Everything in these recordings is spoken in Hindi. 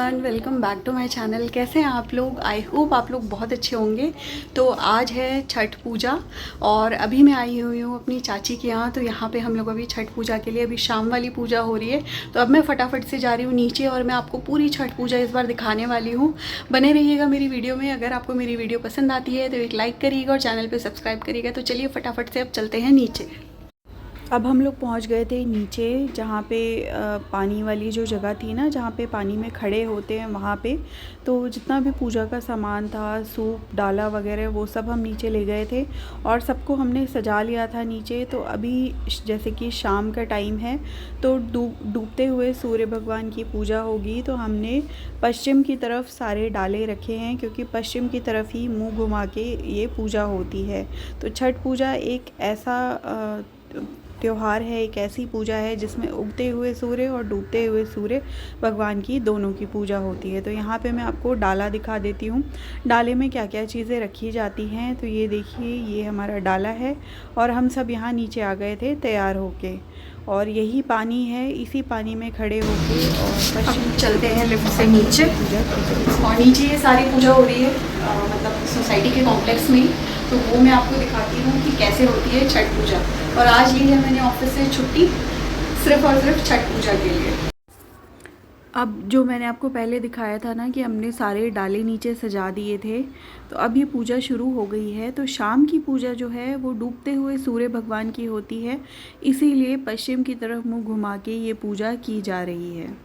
Everyone, welcome back to my channel. कैसे हैं आप लोग? आई होप आप लोग बहुत अच्छे होंगे। तो आज है छठ पूजा और अभी मैं आई हुई हूँ अपनी चाची के यहाँ। तो यहाँ पे हम लोग अभी छठ पूजा के लिए अभी शाम वाली पूजा हो रही है। तो अब मैं फटाफट से जा रही हूँ नीचे और मैं आपको पूरी छठ पूजा इस बार दिखाने वाली हूँ। बने रहिएगा मेरी वीडियो में। अगर आपको मेरी वीडियो पसंद आती है तो एक लाइक करिएगा और चैनल पर सब्सक्राइब करिएगा। तो चलिए फटाफट से अब चलते हैं नीचे। अब हम लोग पहुंच गए थे नीचे, जहाँ पे पानी वाली जो जगह थी ना, जहाँ पे पानी में खड़े होते हैं वहाँ पे। तो जितना भी पूजा का सामान था, सूप डाला वगैरह, वो सब हम नीचे ले गए थे और सबको हमने सजा लिया था नीचे। तो अभी जैसे कि शाम का टाइम है तो डूबते हुए सूर्य भगवान की पूजा होगी। तो हमने पश्चिम की तरफ सारे डाले रखे हैं, क्योंकि पश्चिम की तरफ ही मुँह घुमा के ये पूजा होती है। तो छठ पूजा एक ऐसा त्योहार है, एक ऐसी पूजा है जिसमें उगते हुए सूर्य और डूबते हुए सूर्य भगवान की दोनों की पूजा होती है। तो यहाँ पे मैं आपको डाला दिखा देती हूँ, डाले में क्या क्या चीज़ें रखी जाती हैं। तो ये देखिए, ये हमारा डाला है और हम सब यहाँ नीचे आ गए थे तैयार होके, और यही पानी है, इसी पानी में खड़े होके और पश्चिम चलते हैं लिफ्ट से नीचे। और नीचे ये सारी पूजा हो रही है मतलब सोसाइटी के कॉम्प्लेक्स में ही। तो वो मैं आपको दिखाती हूँ कि कैसे होती है छठ पूजा। और आज ली है मैंने ऑफिस से छुट्टी सिर्फ और सिर्फ छठ पूजा के लिए। अब जो मैंने आपको पहले दिखाया था ना कि हमने सारे डाले नीचे सजा दिए थे, तो अब ये पूजा शुरू हो गई है। तो शाम की पूजा जो है वो डूबते हुए सूर्य भगवान की होती है, इसीलिए पश्चिम की तरफ मुंह घुमा के ये पूजा की जा रही है।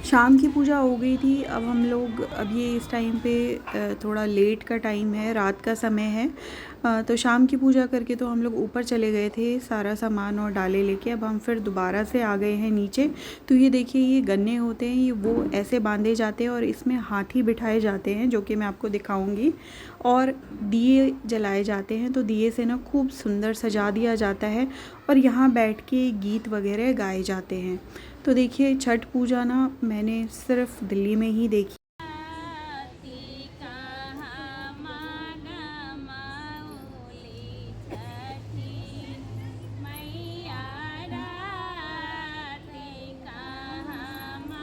शाम की पूजा हो गई थी। अब हम लोग, अब ये इस टाइम पे थोड़ा लेट का टाइम है, रात का समय है। तो शाम की पूजा करके तो हम लोग ऊपर चले गए थे सारा सामान और डाले लेके। अब हम फिर दोबारा से आ गए हैं नीचे। तो ये देखिए, ये गन्ने होते हैं, ये वो ऐसे बांधे जाते हैं और इसमें हाथी बिठाए जाते हैं, जो कि मैं आपको दिखाऊंगी। और दिए जलाए जाते हैं, तो दिए से ना खूब सुंदर सजा दिया जाता है और यहाँ बैठ के गीत वगैरह गाए जाते हैं। तो देखिए, छठ पूजा ना मैंने सिर्फ दिल्ली में ही देखी।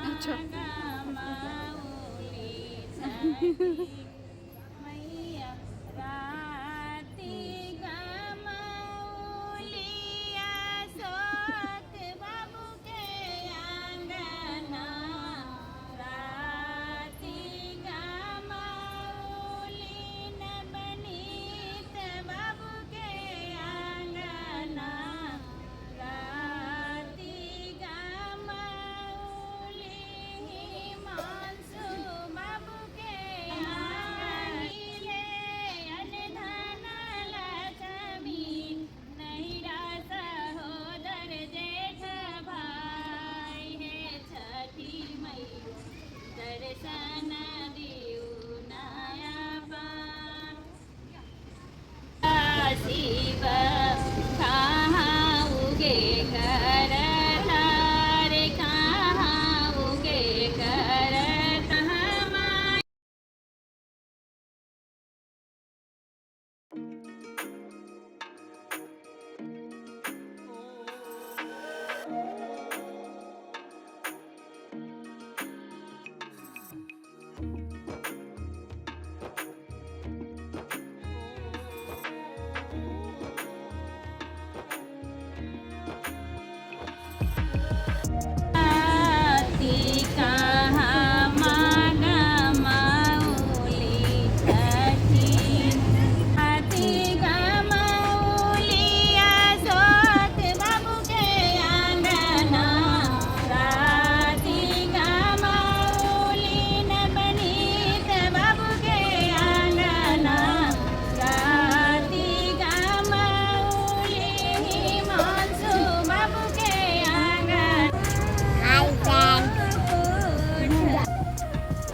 अच्छा।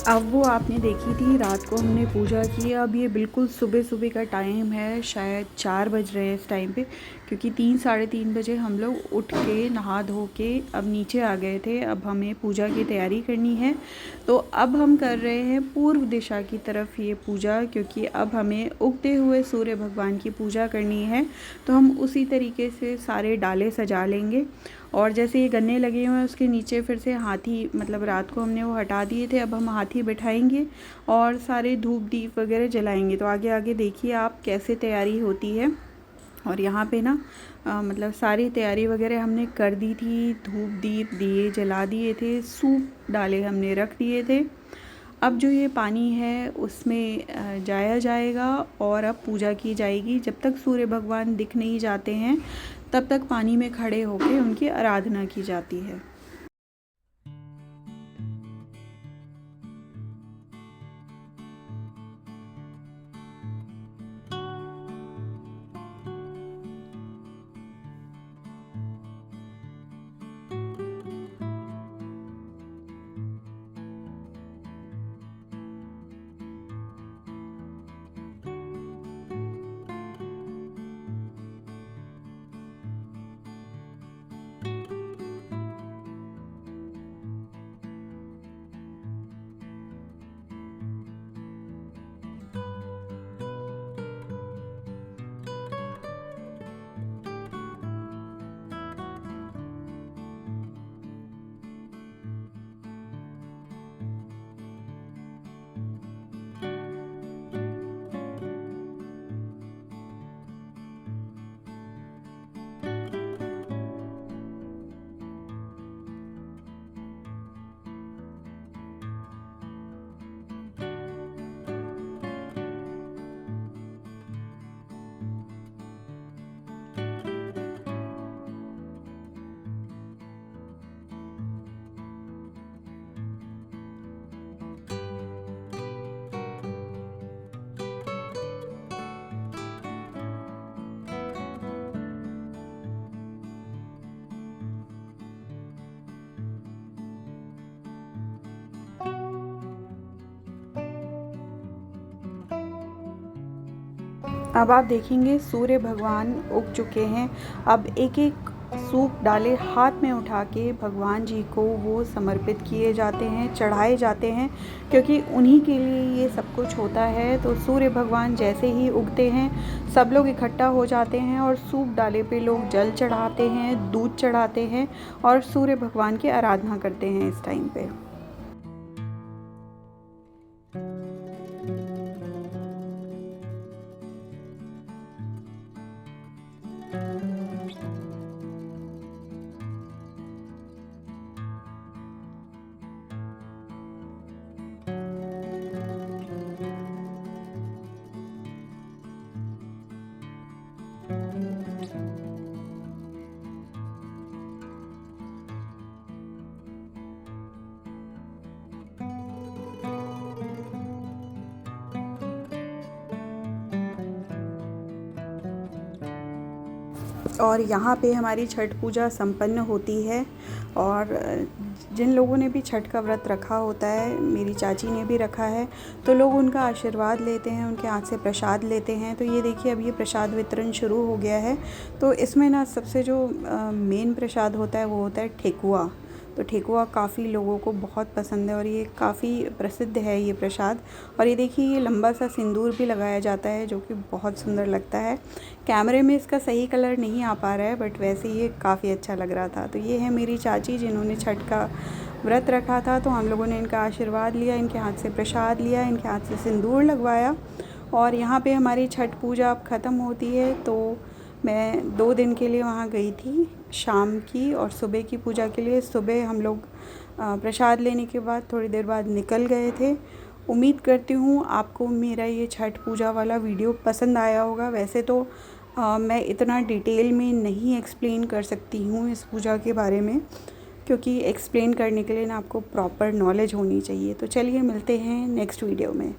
अब वो आपने देखी थी रात को हमने पूजा की। अब ये बिल्कुल सुबह सुबह का टाइम है, शायद 4 बज रहे हैं इस टाइम पे, क्योंकि 3 साढ़े 3 बजे हम लोग उठ के नहा धो के अब नीचे आ गए थे। अब हमें पूजा की तैयारी करनी है, तो अब हम कर रहे हैं पूर्व दिशा की तरफ ये पूजा, क्योंकि अब हमें उगते हुए सूर्य भगवान की पूजा करनी है। तो हम उसी तरीके से सारे डाले सजा लेंगे। और जैसे ये गन्ने लगे हुए हैं उसके नीचे फिर से हाथी, मतलब रात को हमने वो हटा दिए थे, अब हम हाथी बिठाएंगे और सारे धूप दीप वगैरह जलाएंगे। तो आगे आगे देखिए आप कैसे तैयारी होती है। और यहाँ पे ना मतलब सारी तैयारी वगैरह हमने कर दी थी, धूप दीप दिए जला दिए थे, सूप डाले हमने रख दिए थे। अब जो ये पानी है उसमें जाया जाएगा और अब पूजा की जाएगी। जब तक सूर्य भगवान दिख नहीं जाते हैं तब तक पानी में खड़े होकर उनकी आराधना की जाती है। अब आप देखेंगे सूर्य भगवान उग चुके हैं। अब एक एक सूप डाले हाथ में उठा के भगवान जी को वो समर्पित किए जाते हैं, चढ़ाए जाते हैं, क्योंकि उन्हीं के लिए ये सब कुछ होता है। तो सूर्य भगवान जैसे ही उगते हैं सब लोग इकट्ठा हो जाते हैं और सूप डाले पे लोग जल चढ़ाते हैं, दूध चढ़ाते हैं और सूर्य भगवान की आराधना करते हैं इस टाइम पे। और यहाँ पे हमारी छठ पूजा संपन्न होती है। और जिन लोगों ने भी छठ का व्रत रखा होता है, मेरी चाची ने भी रखा है, तो लोग उनका आशीर्वाद लेते हैं, उनके हाथ से प्रसाद लेते हैं। तो ये देखिए अब ये प्रसाद वितरण शुरू हो गया है। तो इसमें ना सबसे जो मेन प्रसाद होता है वो होता है ठेकुआ। तो ठेकुआ काफ़ी लोगों को बहुत पसंद है और ये काफ़ी प्रसिद्ध है ये प्रसाद। और ये देखिए ये लंबा सा सिंदूर भी लगाया जाता है जो कि बहुत सुंदर लगता है। कैमरे में इसका सही कलर नहीं आ पा रहा है, बट वैसे ये काफ़ी अच्छा लग रहा था। तो ये है मेरी चाची जिन्होंने छठ का व्रत रखा था। तो हम लोगों ने इनका आशीर्वाद लिया, इनके हाथ से प्रसाद लिया, इनके हाथ से सिंदूर लगवाया। और यहाँ पे हमारी छठ पूजा अब ख़त्म होती है। तो मैं 2 दिन के लिए वहाँ गई थी, शाम की और सुबह की पूजा के लिए। सुबह हम लोग प्रसाद लेने के बाद थोड़ी देर बाद निकल गए थे। उम्मीद करती हूँ आपको मेरा ये छठ पूजा वाला वीडियो पसंद आया होगा। वैसे तो मैं इतना डिटेल में नहीं एक्सप्लेन कर सकती हूँ इस पूजा के बारे में, क्योंकि एक्सप्लेन करने के लिए ना आपको प्रॉपर नॉलेज होनी चाहिए। तो चलिए मिलते हैं नेक्स्ट वीडियो में।